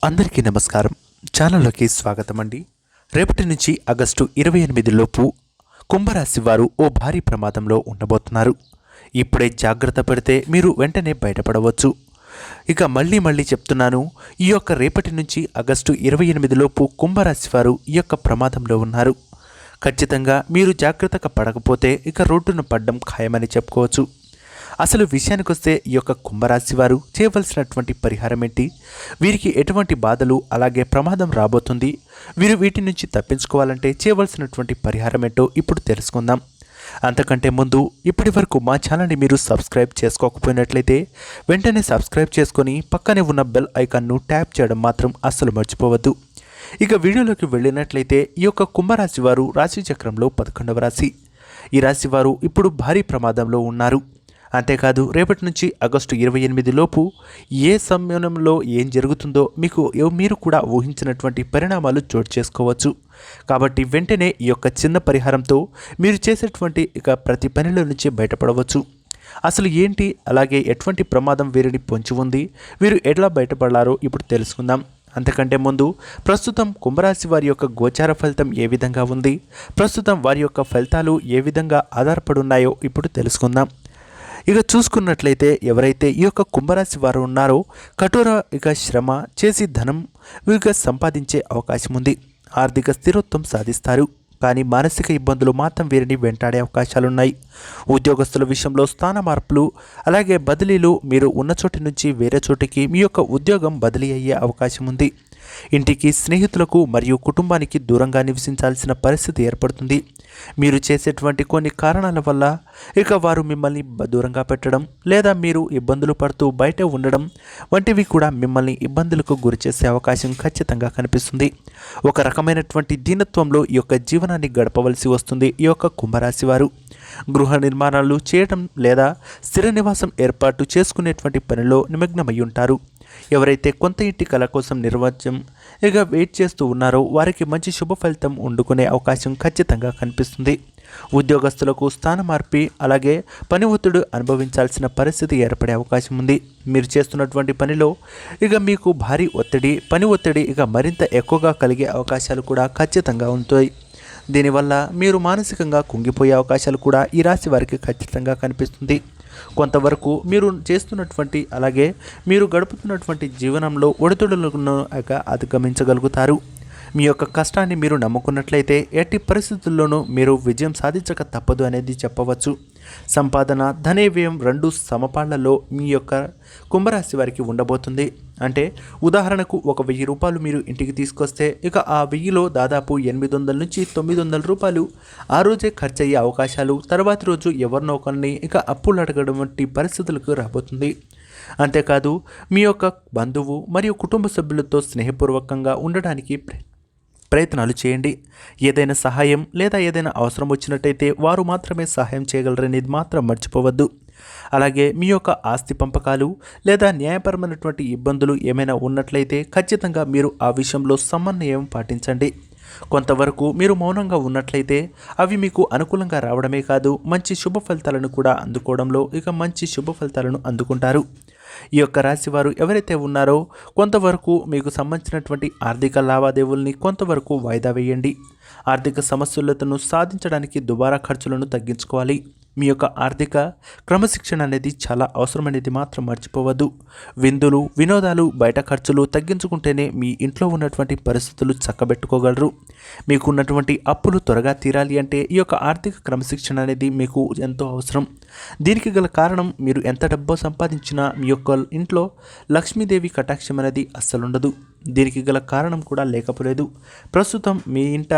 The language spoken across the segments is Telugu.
అందరికీ నమస్కారం. ఛానల్లోకి స్వాగతం అండి. రేపటి నుంచి ఆగస్టు 28 లోపు కుంభరాశి వారు ఓ భారీ ప్రమాదంలో ఉండబోతున్నారు. ఇప్పుడే జాగ్రత్త పడితే మీరు వెంటనే బయటపడవచ్చు. ఇక మళ్ళీ చెప్తున్నాను, ఈ యొక్క రేపటి నుంచి ఆగస్టు 28 లోపు కుంభరాశి వారు ఈ యొక్క ప్రమాదంలో ఉన్నారు. ఖచ్చితంగా మీరు జాగ్రత్తగా పడకపోతే ఇక రోడ్డున పడ్డం ఖాయమని చెప్పుకోవచ్చు. అసలు విషయానికి వస్తే ఈ యొక్క కుంభరాశి వారు చేయవలసినటువంటి పరిహారం ఏంటి, వీరికి ఎటువంటి బాధలు అలాగే ప్రమాదం రాబోతుంది, వీరు వీటి నుంచి తప్పించుకోవాలంటే చేయవలసినటువంటి పరిహారం ఏంటో ఇప్పుడు తెలుసుకుందాం. అంతకంటే ముందు ఇప్పటి వరకు మా ఛానల్ని మీరు సబ్స్క్రైబ్ చేసుకోకపోయినట్లయితే వెంటనే సబ్స్క్రైబ్ చేసుకొని పక్కనే ఉన్న బెల్ ఐకాన్ను ట్యాప్ చేయడం మాత్రం అస్సలు మర్చిపోవద్దు. ఇక వీడియోలోకి వెళ్ళినట్లయితే ఈ యొక్క కుంభరాశి వారు రాశి చక్రంలో 11వ రాశి. ఈ రాశి వారు ఇప్పుడు భారీ ప్రమాదంలో ఉన్నారు. అంతేకాదు రేపటి నుంచి ఆగస్టు 28 లోపు ఏ సమయంలో ఏం జరుగుతుందో మీరు కూడా ఊహించినటువంటి పరిణామాలు చోటు చేసుకోవచ్చు. కాబట్టి వెంటనే ఈ యొక్క చిన్న పరిహారంతో మీరు చేసేటువంటి ప్రతి పనిలో నుంచి బయటపడవచ్చు. అసలు ఏంటి, అలాగే ఎటువంటి ప్రమాదం వీరిని పొంచి ఉంది, వీరు ఎట్లా బయటపడారో ఇప్పుడు తెలుసుకుందాం. అంతకంటే ముందు ప్రస్తుతం కుంభరాశి వారి యొక్క గోచార ఫలితం ఏ విధంగా ఉంది, ప్రస్తుతం వారి యొక్క ఫలితాలు ఏ విధంగా ఆధారపడి ఉన్నాయో ఇప్పుడు తెలుసుకుందాం. ఇక చూసుకున్నట్లయితే ఎవరైతే ఈ యొక్క కుంభరాశి వారు ఉన్నారో కఠోర శ్రమ చేసి ధనం సంపాదించే అవకాశం ఉంది. ఆర్థిక స్థిరత్వం సాధిస్తారు. కానీ మానసిక ఇబ్బందులు మాత్రం వీరిని వెంటాడే అవకాశాలున్నాయి. ఉద్యోగస్తుల విషయంలో స్థాన మార్పులు అలాగే బదిలీలు, మీరు ఉన్న చోటి నుంచి వేరే చోటికి మీ యొక్క ఉద్యోగం బదిలీ అయ్యే అవకాశం ఉంది. ఇంటికి, స్నేహితులకు మరియు కుటుంబానికి దూరంగా నివసించాల్సిన పరిస్థితి ఏర్పడుతుంది. మీరు చేసేటువంటి కొన్ని కారణాల వల్ల వారు మిమ్మల్ని దూరంగా పెట్టడం లేదా మీరు ఇబ్బందులు పడుతూ బయట ఉండడం వంటివి కూడా మిమ్మల్ని ఇబ్బందులకు గురిచేసే అవకాశం ఖచ్చితంగా కనిపిస్తుంది. ఒక రకమైనటువంటి దీనత్వంలో ఈ యొక్క జీవనాన్ని గడపవలసి వస్తుంది ఈ యొక్క కుంభరాశి వారు. గృహ నిర్మాణాలు చేయడం లేదా స్థిర నివాసం ఏర్పాటు చేసుకునేటువంటి పనిలో నిమగ్నమై ఉంటారు. ఎవరైతే కొంత ఇంటి కళ కోసం నిర్వచం వెయిట్ చేస్తూ ఉన్నారో వారికి మంచి శుభ ఫలితం వండుకునే అవకాశం ఖచ్చితంగా కనిపిస్తుంది. ఉద్యోగస్తులకు స్థాన మార్పి అలాగే పని ఒత్తిడి అనుభవించాల్సిన పరిస్థితి ఏర్పడే అవకాశం ఉంది. మీరు చేస్తున్నటువంటి పనిలో మీకు భారీ ఒత్తిడి, పని ఒత్తిడి మరింత ఎక్కువగా కలిగే అవకాశాలు కూడా ఖచ్చితంగా ఉంటాయి. దీనివల్ల మీరు మానసికంగా కుంగిపోయే అవకాశాలు కూడా ఈ రాశి వారికి ఖచ్చితంగా కనిపిస్తుంది. కొంతవరకు మీరు చేస్తున్నటువంటి అలాగే మీరు గడుపుతున్నటువంటి జీవనంలో ఒడిదుడుకులను అధిగమించగలుగుతారు. మీ యొక్క కష్టాన్ని మీరు నమ్ముకున్నట్లయితే ఎట్టి పరిస్థితుల్లోనూ మీరు విజయం సాధించక తప్పదు అనేది చెప్పవచ్చు. సంపాదన, ధన వ్యయం రెండు సమపాళ్లలో మీ యొక్క కుంభరాశి వారికి ఉండబోతుంది. అంటే ఉదాహరణకు 1000 రూపాయలు మీరు ఇంటికి తీసుకొస్తే ఆ 1000లో దాదాపు 800 నుంచి 900 రూపాయలు ఆ రోజే ఖర్చు అయ్యే అవకాశాలు, తర్వాతి రోజు ఎవరినో ఒకరిని అప్పులు అడగడం వంటి పరిస్థితులకు రాబోతుంది. అంతేకాదు మీ యొక్క బంధువు మరియు కుటుంబ సభ్యులతో స్నేహపూర్వకంగా ఉండడానికి ప్రయత్నాలు చేయండి. ఏదైనా సహాయం లేదా ఏదైనా అవసరం వచ్చినట్టయితే వారు మాత్రమే సహాయం చేయగలరనేది మాత్రం మర్చిపోవద్దు. అలాగే మీ యొక్క ఆస్తి పంపకాలు లేదా న్యాయపరమైనటువంటి ఇబ్బందులు ఏమైనా ఉన్నట్లయితే ఖచ్చితంగా మీరు ఆ విషయంలో సమన్వయం పాటించండి. కొంతవరకు మీరు మౌనంగా ఉన్నట్లయితే అవి మీకు అనుకూలంగా రావడమే కాదు, మంచి శుభ ఫలితాలను కూడా అందుకోవడంలో మంచి శుభ ఫలితాలను అందుకుంటారు. ఈ యొక్క రాశి వారు ఎవరైతే ఉన్నారో కొంతవరకు మీకు సంబంధించినటువంటి ఆర్థిక లావాదేవీల్ని కొంతవరకు వాయిదా వేయండి. ఆర్థిక సమస్యలను సాధించడానికి దుబారా ఖర్చులను తగ్గించుకోవాలి. మీ యొక్క ఆర్థిక క్రమశిక్షణ అనేది చాలా అవసరమనేది మాత్రం మర్చిపోవద్దు. విందులు, వినోదాలు, బయట ఖర్చులు తగ్గించుకుంటేనే మీ ఇంట్లో ఉన్నటువంటి పరిస్థితులు చక్కబెట్టుకోగలరు. మీకు ఉన్నటువంటి అప్పులు త్వరగా తీరాలి అంటే ఈ యొక్క ఆర్థిక క్రమశిక్షణ అనేది మీకు ఎంతో అవసరం. దీనికి గల కారణం, మీరు ఎంత డబ్బు సంపాదించినా మీ యొక్క ఇంట్లో లక్ష్మీదేవి కటాక్షం అనేది అస్సలుండదు. దీనికి గల కారణం కూడా లేకపోలేదు. ప్రస్తుతం మీ ఇంట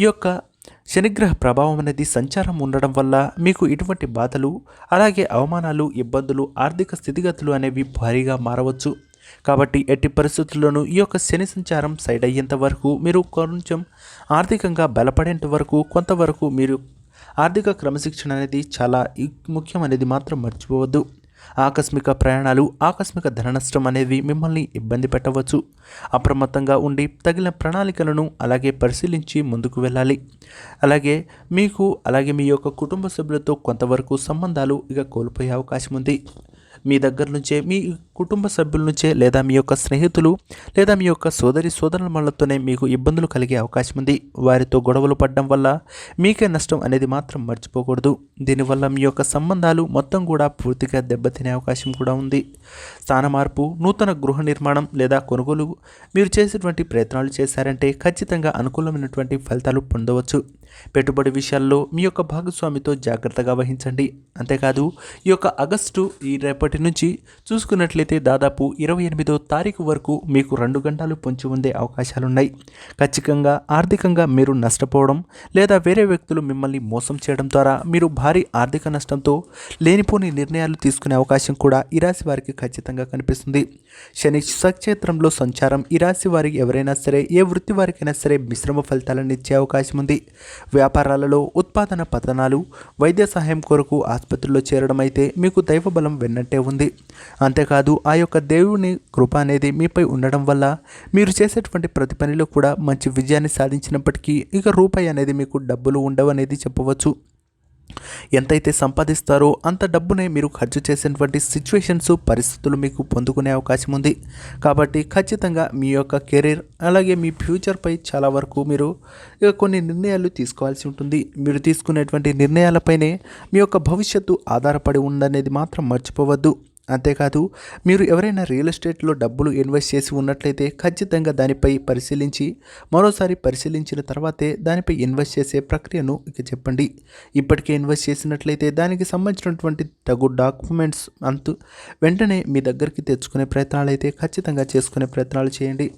ఈ యొక్క శనిగ్రహ ప్రభావం అనేది సంచారం ఉండడం వల్ల మీకు ఇటువంటి బాధలు అలాగే అవమానాలు, ఇబ్బందులు, ఆర్థిక స్థితిగతులు అనేవి భారీగా మారవచ్చు. కాబట్టి ఎట్టి పరిస్థితుల్లోనూ ఈ యొక్క శని సంచారం సైడ్ అయ్యేంత వరకు మీరు కొంచెం ఆర్థికంగా బలపడేంత వరకు కొంతవరకు మీరు ఆర్థిక క్రమశిక్షణ అనేది చాలా ముఖ్యం అనేది మాత్రం మర్చిపోవద్దు. ఆకస్మిక ప్రయాణాలు, ఆకస్మిక ధన నష్టం అనేవి మిమ్మల్ని ఇబ్బంది పెట్టవచ్చు. అప్రమత్తంగా ఉండి తగిన ప్రణాళికలను అలాగే పరిశీలించి ముందుకు వెళ్ళాలి. అలాగే మీ యొక్క కుటుంబ సభ్యులతో కొంతవరకు సంబంధాలు కోల్పోయే అవకాశం ఉంది. మీ దగ్గర నుంచే మీ కుటుంబ సభ్యుల నుంచే లేదా మీ యొక్క స్నేహితులు లేదా మీ యొక్క సోదరులతోనే మీకు ఇబ్బందులు కలిగే అవకాశం ఉంది. వారితో గొడవలు పడడం వల్ల మీకే నష్టం అనేది మాత్రం మర్చిపోకూడదు. దీనివల్ల మీ యొక్క సంబంధాలు మొత్తం కూడా పూర్తిగా దెబ్బతినే అవకాశం కూడా ఉంది. స్థాన మార్పు, నూతన గృహ నిర్మాణం లేదా కొనుగోలు మీరు చేసేటువంటి ప్రయత్నాలు చేశారంటే ఖచ్చితంగా అనుకూలమైనటువంటి ఫలితాలు పొందవచ్చు. పెట్టుబడి విషయాల్లో మీ యొక్క భాగస్వామితో జాగ్రత్తగా వహించండి. అంతేకాదు ఈ యొక్క ఆగస్టు రేపటి నుంచి చూసుకున్నట్లయితే దాదాపు 28వ తారీఖు వరకు మీకు 2 గంటలు పొంచి ఉండే అవకాశాలున్నాయి. ఖచ్చితంగా ఆర్థికంగా మీరు నష్టపోవడం లేదా వేరే వ్యక్తులు మిమ్మల్ని మోసం చేయడం ద్వారా మీరు భారీ ఆర్థిక నష్టంతో లేనిపోని నిర్ణయాలు తీసుకునే అవకాశం కూడా ఈ రాశి వారికి ఖచ్చితంగా కనిపిస్తుంది. శని స్వక్షేత్రంలో సంచారం ఈ రాశి వారికి ఎవరైనా సరే, ఏ వృత్తి వారికైనా సరే మిశ్రమ ఫలితాలను ఇచ్చే అవకాశం ఉంది. వ్యాపారాలలో ఉత్పాదన పతనాలు, వైద్య సహాయం కొరకు ఆసుపత్రిలో చేరడం అయితే మీకు దైవబలం వెన్నట్టే ఉంది. అంతేకాదు ఆ యొక్క దేవుని కృప అనేది మీపై ఉండడం వల్ల మీరు చేసేటువంటి ప్రతి పనిలో కూడా మంచి విజయాన్ని సాధించినప్పటికీ ఇక రూపాయి అనేది మీకు డబ్బులు ఉండవనేది చెప్పవచ్చు. ఎంతైతే సంపాదిస్తారో అంత డబ్బునే మీరు ఖర్చు చేసేటువంటి సిచ్యువేషన్స్, పరిస్థితులు మీకు పొందుకునే అవకాశం ఉంది. కాబట్టి ఖచ్చితంగా మీ యొక్క కెరీర్ అలాగే మీ ఫ్యూచర్పై చాలా వరకు మీరు కొన్ని నిర్ణయాలు తీసుకోవాల్సి ఉంటుంది. మీరు తీసుకునేటువంటి నిర్ణయాలపైనే మీ యొక్క భవిష్యత్తు ఆధారపడి ఉందనేది మాత్రం మర్చిపోవద్దు. అంతేకాదు మీరు ఎవరైనా రియల్ ఎస్టేట్లో డబ్బులు ఇన్వెస్ట్ చేసి ఉన్నట్లయితే ఖచ్చితంగా దానిపై మరోసారి పరిశీలించిన తర్వాతే దానిపై ఇన్వెస్ట్ చేసే ప్రక్రియను ఇక చెప్పండి. ఇప్పటికే ఇన్వెస్ట్ చేసినట్లయితే దానికి సంబంధించినటువంటి తగు డాక్యుమెంట్స్ వెంటనే మీ దగ్గరికి తెచ్చుకునే ప్రయత్నాలు అయితే ఖచ్చితంగా చేసుకునే ప్రయత్నాలు చేయండి.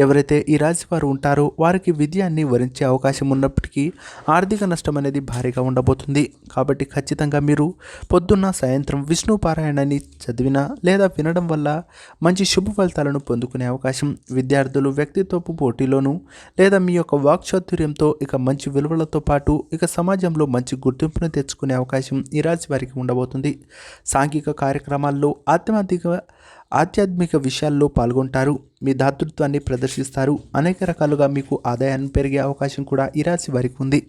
ఎవరైతే ఈ రాశి వారు ఉంటారో వారికి విజయాన్ని వరించే అవకాశం ఉన్నప్పటికీ ఆర్థిక నష్టం అనేది భారీగా ఉండబోతుంది. కాబట్టి ఖచ్చితంగా మీరు పొద్దున్న సాయంత్రం విష్ణు పారాయణాన్ని చదివినా లేదా వినడం వల్ల మంచి శుభ ఫలితాలను పొందుకునే అవకాశం. విద్యార్థులు వ్యక్తిత్వపు పోటీలోనూ లేదా మీ యొక్క వాక్చాతుర్యంతో ఇక మంచి విలువలతో పాటు ఇక సమాజంలో మంచి గుర్తింపును తెచ్చుకునే అవకాశం ఈ రాశి వారికి ఉండబోతుంది. సాంఘిక కార్యక్రమాల్లో ఆధ్యాత్మిక విషయాల్లో పాల్గొంటారు. మీ దాతృత్వాన్ని ప్రదర్శిస్తారు. అనేక రకాలుగా మీకు ఆదాయాన్ని పెరిగే అవకాశం కూడా ఈ రాశి వారికి ఉంది.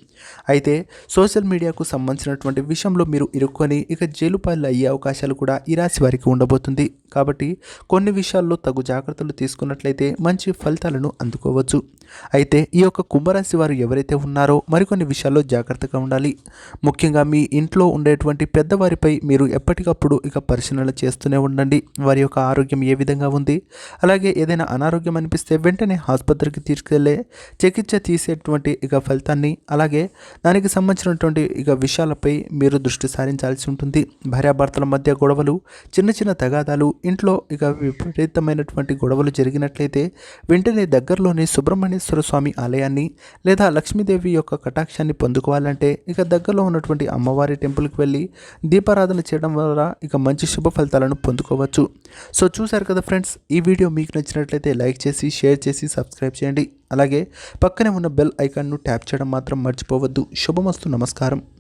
అయితే సోషల్ మీడియాకు సంబంధించినటువంటి విషయంలో మీరు ఇరుక్కొని ఇక జైలు పాలు అయ్యే అవకాశాలు కూడా ఈ రాశి వారికి ఉండబోతుంది. కాబట్టి కొన్ని విషయాల్లో తగు జాగ్రత్తలు తీసుకున్నట్లయితే మంచి ఫలితాలను అందుకోవచ్చు. అయితే ఈ యొక్క కుంభరాశి వారు ఎవరైతే ఉన్నారో మరికొన్ని విషయాల్లో జాగ్రత్తగా ఉండాలి. ముఖ్యంగా మీ ఇంట్లో ఉండేటువంటి పెద్దవారిపై మీరు ఎప్పటికప్పుడు ఇక పరిశీలన చేస్తూనే ఉండండి. వారి యొక్క ఆరోగ్యం ఏ విధంగా ఉంది, అలాగే ఏదైనా అనారోగ్యం అనిపిస్తే వెంటనే ఆసుపత్రికి తీసుకెళ్లే చికిత్స తీసేటువంటి ఇక ఫలితాన్ని, అలాగే దానికి సంబంధించినటువంటి ఇక విషయాలపై మీరు దృష్టి సారించాల్సి ఉంటుంది. భార్యాభర్తల మధ్య గొడవలు, చిన్న చిన్న తగాదాలు, ఇంట్లో ఇక విపరీతమైనటువంటి గొడవలు జరిగినట్లయితే వెంటనే దగ్గరలోని సుబ్రహ్మణ్యేశ్వర స్వామి ఆలయాన్ని లేదా లక్ష్మీదేవి యొక్క కటాక్షాన్ని పొందుకోవాలంటే ఇక దగ్గరలో ఉన్నటువంటి అమ్మవారి టెంపుల్కి వెళ్ళి దీపారాధన చేయడం ద్వారా ఇక మంచి శుభ ఫలితాలను పొందుకోవచ్చు. సో చూశారు కదా ఫ్రెండ్స్, ఈ వీడియో మీకు నచ్చినట్లయితే లైక్ చేసి, షేర్ చేసి, సబ్స్క్రైబ్ చేయండి. అలాగే పక్కనే ఉన్న బెల్ ఐకాన్ను ట్యాప్ చేయడం మాత్రం మర్చిపోవద్దు. శుభమస్తు. నమస్కారం.